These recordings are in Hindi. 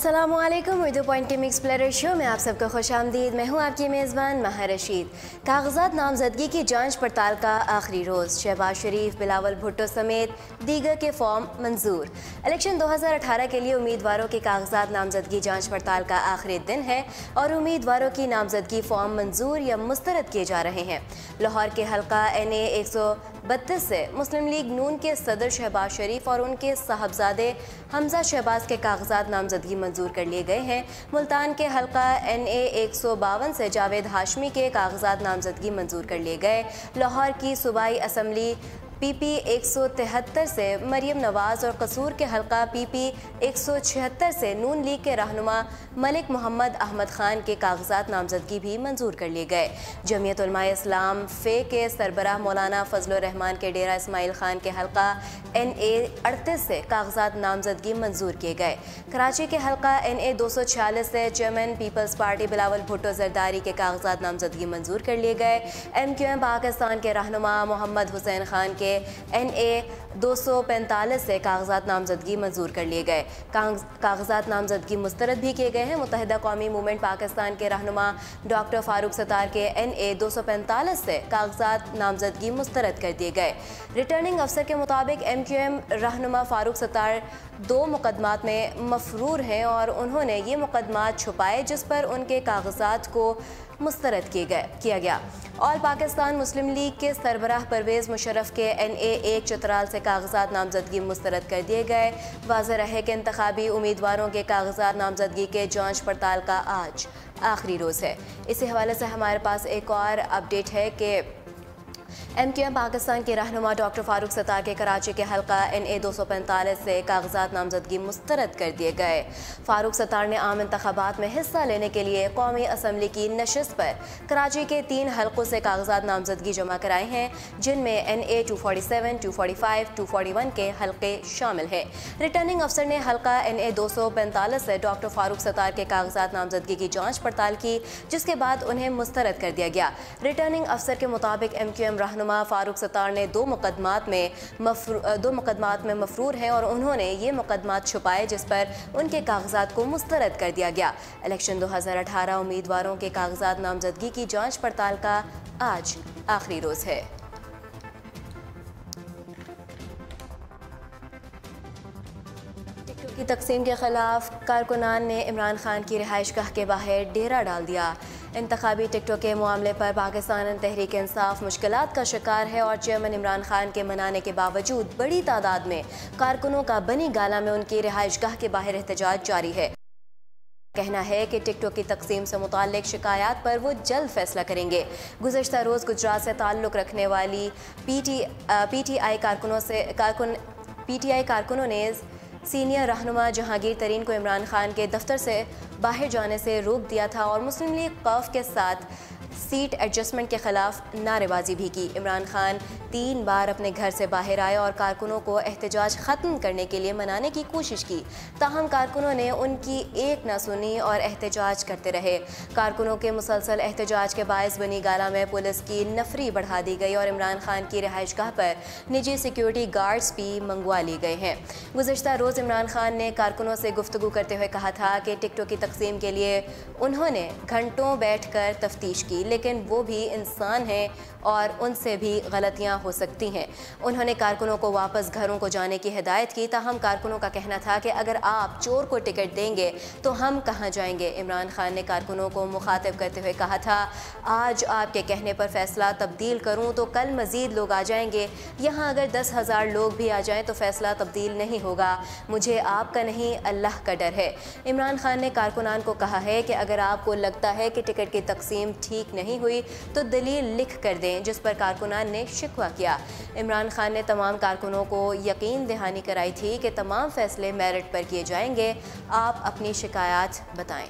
अस्सलामुअलैकुम। उर्दू पॉइंट के मिक्स प्लेयर शो में आप सबको खुशामदीद। मैं हूँ आपकी मेज़बान माहिर रशीद। कागजात नामजदगी की जांच पड़ताल का आखिरी रोज़। शहबाज शरीफ, बिलावल भुट्टो समेत दीगर के फॉर्म मंजूर। इलेक्शन 2018 के लिए उम्मीदवारों के कागजात नामजदगी जांच पड़ताल का आखिरी दिन है और उम्मीदवारों की नामजदगी फॉर्म मंजूर या मुस्तरद किए जा रहे हैं। लाहौर के हल्का NA 132 से मुस्लिम लीग नून के सदर शहबाज शरीफ और उनके साहबजादे हमजा शहबाज के कागजात नामजदगी मंजूर कर लिए गए हैं। मुल्तान के हल्का NA 152 से जावेद हाशमी के कागजात नामजदगी मंजूर कर लिए गए। लाहौर की सूबाई असम्बली PP 173 से मरियम नवाज़ और कसूर के हल्का PP 176 से नून लीग के रहनुमा मलिक मोहम्मद अहमद ख़ान के कागजात नामजदगी भी मंजूर कर लिए गए। जमीयत उलमा इस्लाम फ़े के सरबराह मौलाना फजल रहमान के डेरा इस्माइल ख़ान के हल्का NA 38 से कागजात नामजदगी मंजूर किए गए। कराची के हल्का NA 246 से chairman peoples party Bilawal Bhutto Zardari के कागजात नामजदगी मंजूर कर लिए गए। MQM पाकिस्तान के रहनुमा मोहम्मद हुसैन खान के NA 245 से कागजात नामजदगी मंजूर कर लिए गए। कागजात नामजदगी मुस्तरद भी किए गए हैं। मुत्तहिदा कौमी मूवमेंट पाकिस्तान के रहनुमा डॉक्टर फारूक सत्तार के NA 245 से कागजात नामजदगी मुस्तरद कर दिए गए। रिटर्निंग अफसर के मुताबिक MQM रहनुमा फारूक सत्तार 2 मुकदमात में मफरूर हैं और उन्होंने ये मुकदमात छुपाए जिस पर उनके कागजात को मुस्तरद किया गया। ऑल पाकिस्तान मुस्लिम लीग के सरबराह परवेज़ मुशर्रफ के NA 1 चतराल से कागजात नामजदगी मुस्तरद कर दिए गए। वाज़ेह रहे कि इंतखाबी उम्मीदवारों के कागजात नामजदगी के जांच पड़ताल का आज आखिरी रोज़ है। इसी हवाले से हमारे पास एक और अपडेट है कि MQM पाकिस्तान के रहनुमा डॉक्टर फारूक सत्तार के कराची के हल्का NA 245 से कागजात नामजदगी मुस्तरद कर दिए गए। फारूक सत्तार ने आम इंतखाबात में हिस्सा लेने के लिए कौमी असम्बली की नशिस्त पर कराची के 3 हल्कों से कागजात नामजदगी जमा कराए हैं, जिनमें NA 247, 245, 241 के हल्के शामिल हैं। रिटर्निंग अफसर ने हल्का NA 245 से डॉक्टर फारूक सत्तार के कागजात नामजदगी की जाँच पड़ताल की, जिसके बाद उन्हें मुस्तरद कर दिया गया। रिटर्निंग अफसर के मुताबिक MQM रहनुमा फारूक सत्तार ने 2 मुकदमात में मफरूर हैं और उन्होंने ये मुकदमात छुपाए जिस पर उनके कागजात को मुस्तरद कर दिया गया। इलेक्शन 2018 उम्मीदवारों के कागजात नामजदगी की जांच पड़ताल का आज आखिरी रोज़ है। टिकटों की तकसीम के खिलाफ कारकुनान ने इमरान खान की रिहाइशगाह के बाहर डेरा डाल दिया। इंतखाबी टिकटों के मामले पर पाकिस्तान तहरीक इंसाफ मुश्किलात का शिकार है और चेयरमैन इमरान खान के मनाने के बावजूद बड़ी तादाद में कारकुनों का बनी गाला में उनकी रिहाइशगाह के बाहर एहतजाज जारी है। कहना है कि टिकटों की तकसीम से मुताल्लिक शिकायत पर वो जल्द फैसला करेंगे। गुज़श्ता रोज़ गुजरात से ताल्लुक़ रखने वाली PTI कारकुनों ने सीनियर रहनुमा जहांगीर तरीन को इमरान खान के दफ्तर से बाहर जाने से रोक दिया था और मुस्लिम लीग कौफ के साथ सीट एडजस्टमेंट के खिलाफ नारेबाजी भी की। इमरान खान 3 बार अपने घर से बाहर आए और कारकुनों को एहतजाज ख़त्म करने के लिए मनाने की कोशिश की, ताहम कारकुनों ने उनकी एक न सुनी और एहतजाज करते रहे। कारकुनों के मुसलसल एहतजाज के बायस बनी गाला में पुलिस की नफरी बढ़ा दी गई और इमरान खान की रिहाइशगाह पर निजी सिक्योरिटी गार्ड्स भी मंगवा लिए गए हैं। गुज़श्ता रोज़ इमरान खान ने कारकुनों से गुफ्तगू करते हुए कहा था कि टिकटों की तकसीम के लिए उन्होंने घंटों बैठ कर तफ्तीश की, लेकिन वो भी इंसान हैं और उनसे भी गलतियां हो सकती हैं। उन्होंने कारकुनों को वापस घरों को जाने की हिदायत की, ताहम कारकुनों का कहना था कि अगर आप चोर को टिकट देंगे तो हम कहां जाएंगे। इमरान खान ने कारकुनों को मुखातिब करते हुए कहा था, आज आपके कहने पर फैसला तब्दील करूं तो कल मज़ीद लोग आ जाएंगे। यहाँ अगर 10,000 लोग भी आ जाएं तो फैसला तब्दील नहीं होगा। मुझे आपका नहीं, अल्लाह का डर है। इमरान खान ने कारकुनान को कहा है कि अगर आपको लगता है कि टिकट की तकसीम ठीक नहीं हुई तो दलील लिख कर दें, जिस पर कारकुनान ने शिकवा किया। इमरान खान ने तमाम कारकुनों को यकीन दहानी कराई थी कि तमाम फैसले मेरिट पर किए जाएंगे। आप अपनी शिकायत बताएं।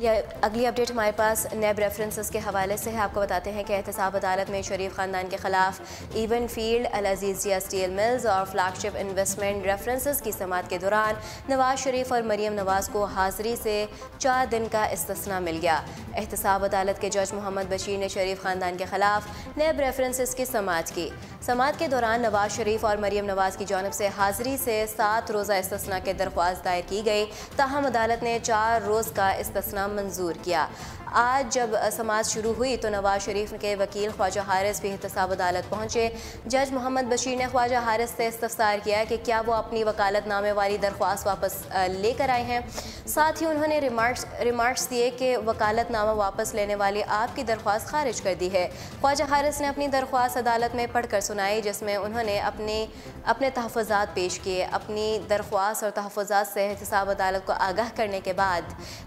अगली अपडेट हमारे पास नेब रेफरेंसेस के हवाले से है। आपको बताते हैं कि एहतसाब अदालत में शरीफ ख़ानदान के खिलाफ इवन फील्ड, अल अजीज़ जिया स्टील मिल्स और फ्लैगशिप इन्वेस्टमेंट रेफरेंसेस की समाअत के दौरान नवाज शरीफ और मरीम नवाज़ को हाज़िरी से 4 दिन का इस्तिस्ना मिल गया। एहतसाब अदालत के जज मोहम्मद बशीर ने शरीफ ख़ानदान के खिलाफ नेब रेफरेंसेस की समाअत की। समाअत के दौरान नवाज शरीफ और मरीम नवाज़ की जानिब से हाज़िरी से 7 रोज़ा इस्तिस्ना की दरख्वास्त दायर की गई, ताहम अदालत ने 4 रोज़ का इस्तिस्ना मंजूर किया। आज जब समाअत शुरू हुई तो नवाज शरीफ के वकील ख्वाजा हारिस भी एहतसाब अदालत पहुंचे। जज मोहम्मद बशीर ने ख्वाजा हारिस से इस्तफसार किया कि क्या वो अपनी वकालतनामे वाली दरख्वास्त वापस लेकर आए हैं। साथ ही उन्होंने रिमार्क्स दिए कि वकालतनामा वापस लेने वाली आपकी दरख्वास्त खारिज कर दी है। ख्वाजा हारिस ने अपनी दरख्वास्त अदालत में पढ़कर सुनाई, जिसमें उन्होंने अपने तहफ़्फ़ुज़ात पेश किए। अपनी दरख्वास्त और तहफ़्फ़ुज़ात से एहतसाब अदालत को आगाह करने के बाद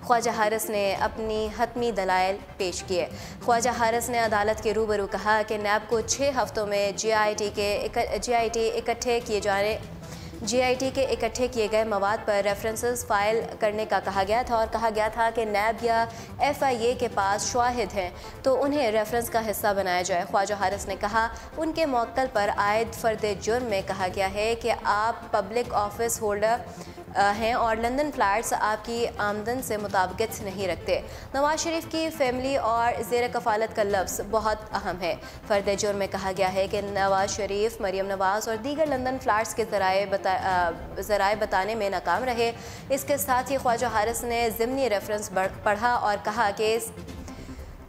ख्वाजा हारिस ने अपनी हतमी दलाइल पेश किए। ख्वाजा हारिस ने अदालत के रूबरू कहा कि नैब को 6 हफ्तों में जीआईटी के इकट्ठे किए गए मवाद पर रेफरेंसेस फाइल करने का कहा गया था और कहा गया था कि नैब या FIA के पास शाहिद हैं तो उन्हें रेफरेंस का हिस्सा बनाया जाए। ख्वाजा हारिस ने कहा उनके मौक़िल पर आयद फ़र्द जुर्म में कहा गया है कि आप पब्लिक ऑफिस होल्डर हैं और लंदन फ्लैट्स आपकी आमदन से मुताबिकत नहीं रखते। नवाज शरीफ की फैमिली और ज़ेर कफ़ालत का लफ्ज़ बहुत अहम है। फ़र्द जुर्म में कहा गया है कि नवाज शरीफ, मरीम नवाज़ और दीगर लंदन फ्लैट्स के ज़राए बताने में नाकाम रहे। इसके साथ ही ख्वाजा हारिस ने ज़िमनी रेफरेंस पढ़ा और कहा कि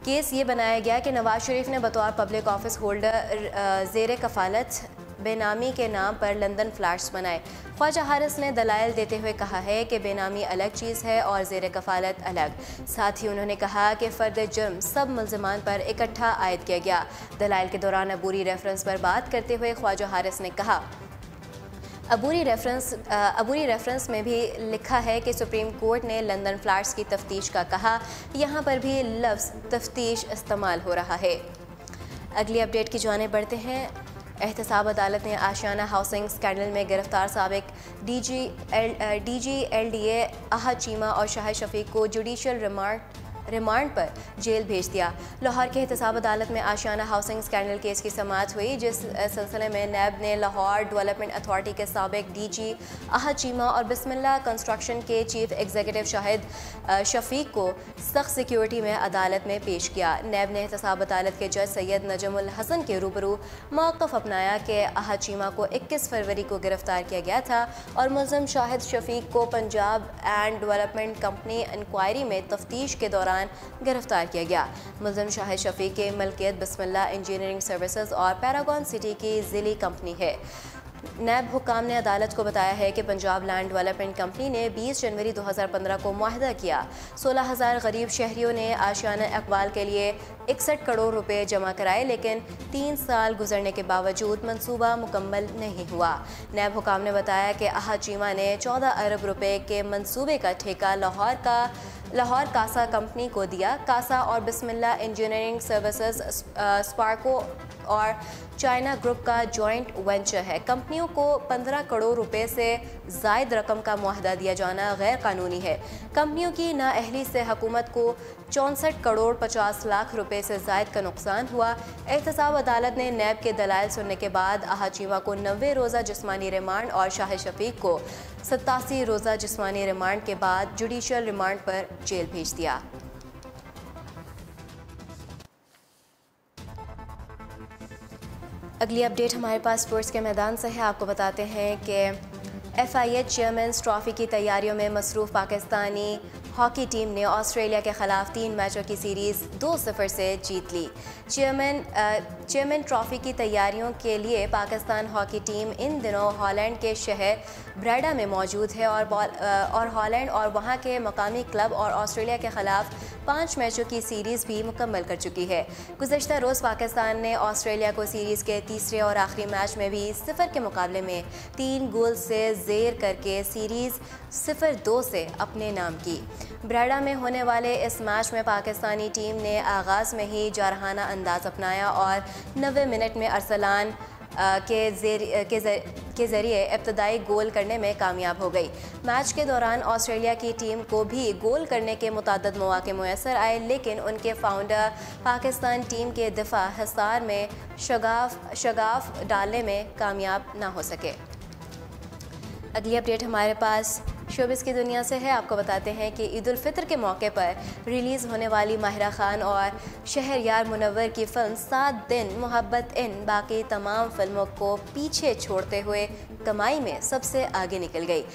केस ये बनाया गया कि नवाज शरीफ ने बतौर पब्लिक ऑफिस होल्डर ज़ेर कफ़ालत बेनामी के नाम पर लंदन फ्लैट्स बनाए। ख्वाजा हारिस ने दलाइल देते हुए कहा है कि बेनामी अलग चीज़ है और ज़ेर कफ़ालत अलग। साथ ही उन्होंने कहा कि फ़र्द जुर्म सब मुल्ज़िमान पर इकट्ठा आयद किया गया। दलाइल के दौरान अबूरी रेफरेंस पर बात करते हुए ख्वाजा हारिस ने कहा अबूरी रेफरेंस में भी लिखा है कि सुप्रीम कोर्ट ने लंदन फ्लैट्स की तफ्तीश का कहा, यहाँ पर भी लफ्ज़ तफ्तीश इस्तेमाल हो रहा है। अगली अपडेट की जाने बढ़ते हैं। एहतसाब अदालत ने आशियाना हाउसिंग स्कैंडल में गिरफ्तार साबिक DG LDA अहद चीमा और शाहिद शफीक को जुडिशल रिमांड पर जेल भेज दिया। लाहौर के एहतसाब अदालत में आशियाना हाउसिंग स्कैंडल केस की समाअत हुई, जिस सिलसिले में नैब ने लाहौर डेवलपमेंट अथॉरिटी के साबिक DG अहद चीमा और बिस्मिल्लाह कंस्ट्रक्शन के चीफ एग्जीक्यूटिव शाहिद शफीक को सख्त सिक्योरिटी में अदालत में पेश किया। नैब ने एहतसाब अदालत के जज सैयद नजमुल हसन के रूबरू मौक़िफ़ अपनाया कि अहद चीमा को 21 फरवरी को गिरफ्तार किया गया था और मुल्ज़िम शाहिद शफीक को Punjab and development company inquiry में तफ्तीश के दौरान गिरफ्तार किया गया। मुल्ज़िम शाहिद शफीक की मलकियत बिस्मिल्लाह इंजीनियरिंग सर्विसेज और पैरागॉन सिटी की ज़िली कंपनी है। नैब हुक्काम ने अदालत को बताया है कि पंजाब लैंड डेवलपमेंट कंपनी ने 20 जनवरी 2015 को मुआहदा किया। 16,000 गरीब शहरियों ने आशियाना इकबाल के लिए 61 करोड़ रुपए जमा कराए, लेकिन 3 साल गुजरने के बावजूद मंसूबा मुकम्मल नहीं हुआ। नैब हुक्काम ने बताया कि अहद चीमा ने 14 अरब रुपए के मंसूबे का ठेका लाहौर कासा कंपनी को दिया। कासा और बिस्मिल्लाह इंजीनियरिंग सर्विसेज स्पार्को और चाइना ग्रुप का जॉइंट वेंचर है। कंपनियों को 15 करोड़ रुपए से ज़ायद रकम का मुआहदा दिया जाना गैर कानूनी है। कंपनियों की नाअहली से हुकूमत को 64 करोड़ 50 लाख रुपए से ज़ायद का नुकसान हुआ। एहतसाब अदालत ने नैब के दलाइल सुनने के बाद अहद चीमा को 90 रोज़ा जिस्मानी रिमांड और शाहिद शफीक को 87 रोज़ा जिस्मानी रिमांड के बाद जुडिशल रिमांड पर जेल भेज दिया। अगली अपडेट हमारे पास स्पोर्ट्स के मैदान से है। आपको बताते हैं कि FIH चेयरमैन्स ट्रॉफ़ी की तैयारियों में मसरूफ़ पाकिस्तानी हॉकी टीम ने ऑस्ट्रेलिया के ख़िलाफ़ 3 मैचों की सीरीज़ 2-0 से जीत ली। चेयरमैन ट्रॉफ़ी की तैयारियों के लिए पाकिस्तान हॉकी टीम इन दिनों हॉलैंड के शहर ब्रैडा में मौजूद है और हॉलैंड और वहां के मकामी क्लब और ऑस्ट्रेलिया के ख़िलाफ़ 5 मैचों की सीरीज़ भी मुकम्मल कर चुकी है। गुज़श्ता रोज़ पाकिस्तान ने ऑस्ट्रेलिया को सीरीज़ के तीसरे और आखिरी मैच में भी 0 के मुकाबले में 3 गोल से ज़ेर करके सीरीज़ 0-2 से अपने नाम की। ब्रैडा में होने वाले इस मैच में पाकिस्तानी टीम ने आगाज़ में ही जारहाना अंदाज अपनाया और 90 मिनट में अरसलान के ज़रिए इब्तदाई गोल करने में कामयाब हो गई। मैच के दौरान ऑस्ट्रेलिया की टीम को भी गोल करने के मुताद्दद मौके मुयस्सर आए, लेकिन उनके फाउंडर पाकिस्तान टीम के दिफा हिसार में शगाफ डालने में कामयाब ना हो सके। अगली अपडेट हमारे पास शोबिस की दुनिया से है। आपको बताते हैं कि ईद उल फितर के मौके पर रिलीज़ होने वाली माहिरा खान और शहरयार मुनव्वर की फ़िल्म 7 दिन मोहब्बत इन बाकी तमाम फिल्मों को पीछे छोड़ते हुए कमाई में सबसे आगे निकल गई।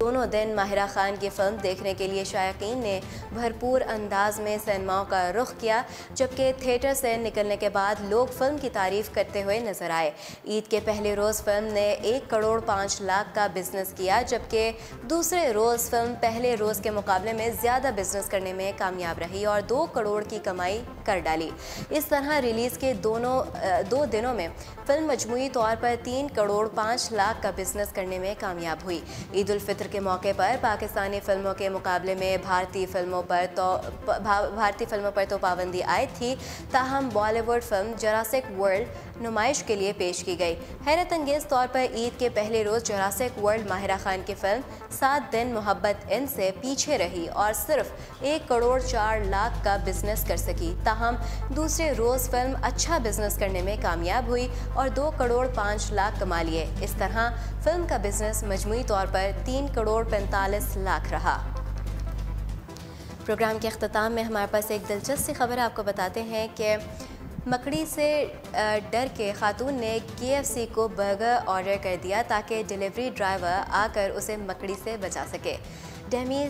दोनों दिन माहिरा खान की फ़िल्म देखने के लिए शायकीन ने भरपूर अंदाज में सिनेमाओं का रुख किया, जबकि थिएटर से निकलने के बाद लोग फ़िल्म की तारीफ़ करते हुए नजर आए। ईद के पहले रोज़ फिल्म ने 1 करोड़ 5 लाख का बिजनेस किया, जबकि दूसरे रोज़ फिल्म पहले रोज़ के मुकाबले में ज़्यादा बिजनेस करने में कामयाब रही और 2 करोड़ की कमाई कर डाली। इस तरह रिलीज़ के दो दिनों में फिल्म मजमूई तौर पर 3 करोड़ 5 लाख का बिजनेस करने में कामयाब हुई। ईद उल फितर के मौके पर पाकिस्तानी फिल्मों के मुकाबले में भारतीय फिल्मों पर तो पाबंदी आयद थी, ताहम बॉलीवुड फिल्म जुरासिक वर्ल्ड नुमाइश के लिए पेश की गई। हैरत अंगेज़ तौर पर ईद के पहले रोज़ जुरासिक वर्ल्ड माहिरा खान की फिल्म 7 दिन मोहब्बत इन से पीछे रही और सिर्फ 1 करोड़ 4 लाख का बिजनेस कर सकी। ताहम दूसरे रोज़ फिल्म अच्छा बिजनेस करने में कामयाब हुई और 2 करोड़ 5 लाख कमा लिए। इस तरह फिल्म का बिजनेस मजमूई तौर पर 3 करोड़ 45 लाख रहा। प्रोग्राम के अख्ताम में हमारे पास एक दिलचस्प सी खबर आपको बताते हैं कि मकड़ी से डर के खातून ने KFC को बर्गर ऑर्डर कर दिया ताकि डिलीवरी ड्राइवर आकर उसे मकड़ी से बचा सके। डेमी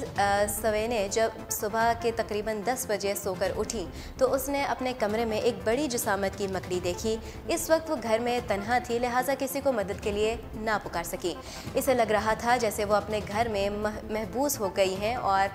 सवेने जब सुबह के तकरीबन 10 बजे सोकर उठी तो उसने अपने कमरे में एक बड़ी जिसामत की मकड़ी देखी। इस वक्त वो घर में तन्हा थी, लिहाजा किसी को मदद के लिए ना पुकार सकी। इसे लग रहा था जैसे वो अपने घर में महबूस हो गई हैं और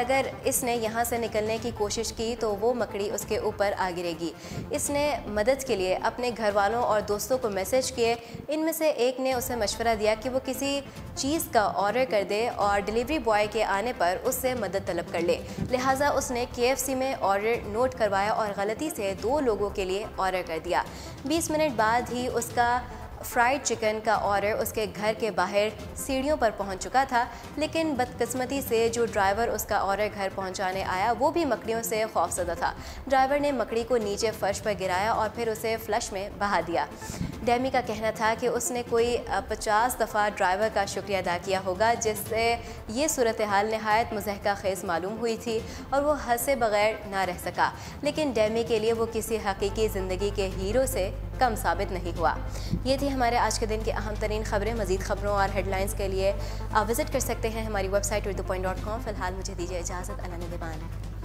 अगर इसने यहाँ से निकलने की कोशिश की तो वो मकड़ी उसके ऊपर आ गिरेगी। इसने मदद के लिए अपने घर वालों और दोस्तों को मैसेज किए। इनमें से एक ने उसे मशवरा दिया कि वो किसी चीज़ का ऑर्डर कर दे और डिलीवरी बॉय के आने पर उससे मदद तलब कर ले। लिहाजा उसने KFC में ऑर्डर नोट करवाया और गलती से 2 लोगों के लिए ऑर्डर कर दिया। 20 मिनट बाद ही उसका फ्राइड चिकन का ऑर्डर उसके घर के बाहर सीढ़ियों पर पहुंच चुका था, लेकिन बदकिस्मती से जो ड्राइवर उसका ऑर्डर घर पहुंचाने आया वो भी मकड़ियों से खौफजदा था। ड्राइवर ने मकड़ी को नीचे फर्श पर गिराया और फिर उसे फ्लश में बहा दिया। डेमी का कहना था कि उसने कोई 50 दफ़ा ड्राइवर का शुक्रिया अदा किया होगा, जिससे ये सूरत हाल नहायत मुज़हका खेज़ मालूम हुई थी और वो हंसे बगैर ना रह सका। लेकिन डेमी के लिए वो किसी हकीकी ज़िंदगी के हीरो से कम साबित नहीं हुआ। ये थी हमारे आज के दिन की अहम तरीन खबरें। मज़ीद खबरों और हेडलाइंस के लिए आप विज़िट कर सकते हैं हमारी वेबसाइट urdu.com। फ़िलहाल मुझे दीजिए इजाज़त। अल्लाह निगहबान।